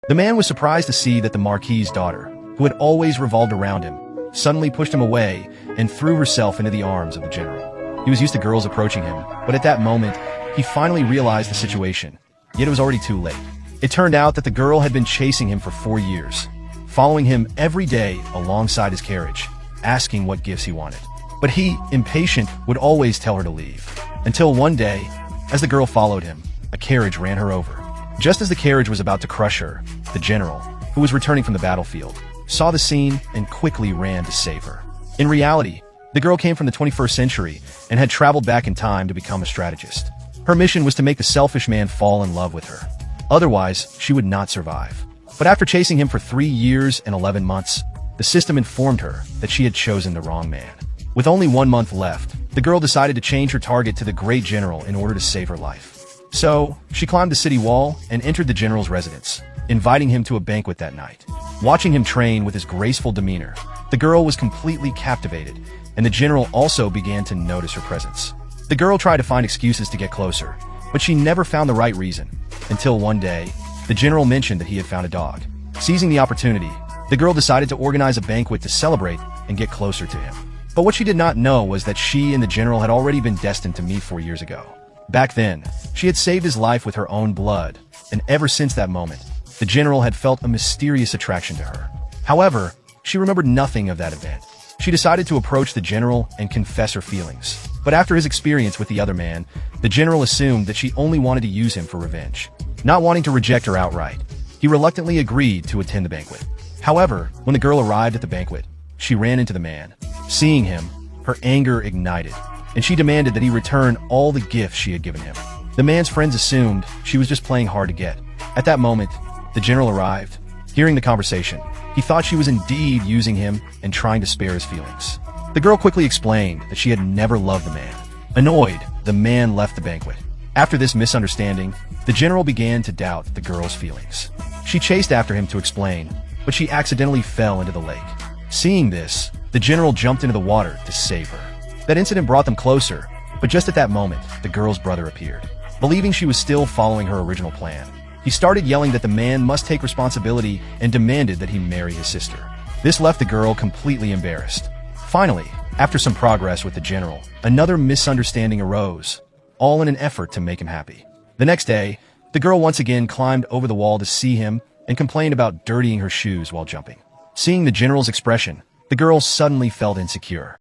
The man was surprised to see that the Marquis's daughter, who had always revolved around him, suddenly pushed him away and threw herself into the arms of the general. He was used to girls approaching him, but at that moment, he finally realized the situation, yet it was already too late. It turned out that the girl had been chasing him for 4 years, following him every day alongside his carriage, asking what gifts he wanted. But he, impatient, would always tell her to leave. Until one day, as the girl followed him, a carriage ran her over. Just as the carriage was about to crush her, the general, who was returning from the battlefield, saw the scene and quickly ran to save her. In reality, the girl came from the 21st century and had traveled back in time to become a strategist. Her mission was to make the selfish man fall in love with her. Otherwise, she would not survive. But after chasing him for 3 years and 11 months, the system informed her that she had chosen the wrong man. With only 1 month left, the girl decided to change her target to the great general in order to save her life. So, she climbed the city wall and entered the general's residence, inviting him to a banquet that night. Watching him train with his graceful demeanor, the girl was completely captivated, and the general also began to notice her presence. The girl tried to find excuses to get closer, but she never found the right reason, until one day, the general mentioned that he had found a dog. Seizing the opportunity, the girl decided to organize a banquet to celebrate and get closer to him. But what she did not know was that she and the general had already been destined to meet 4 years ago. Back then, she had saved his life with her own blood, and ever since that moment, the general had felt a mysterious attraction to her. However, she remembered nothing of that event. She decided to approach the general and confess her feelings. But after his experience with the other man, the general assumed that she only wanted to use him for revenge. Not wanting to reject her outright, he reluctantly agreed to attend the banquet. However, when the girl arrived at the banquet, she ran into the man. Seeing him, her anger ignited, and she demanded that he return all the gifts she had given him. The man's friends assumed she was just playing hard to get. At that moment, the general arrived. Hearing the conversation, he thought she was indeed using him and trying to spare his feelings. The girl quickly explained that she had never loved the man. Annoyed, the man left the banquet. After this misunderstanding, the general began to doubt the girl's feelings. She chased after him to explain, but she accidentally fell into the lake. Seeing this, the general jumped into the water to save her. That incident brought them closer, but just at that moment, the girl's brother appeared. Believing she was still following her original plan, he started yelling that the man must take responsibility and demanded that he marry his sister. This left the girl completely embarrassed. Finally, after some progress with the general, another misunderstanding arose, all in an effort to make him happy. The next day, the girl once again climbed over the wall to see him and complained about dirtying her shoes while jumping. Seeing the general's expression, the girl suddenly felt insecure.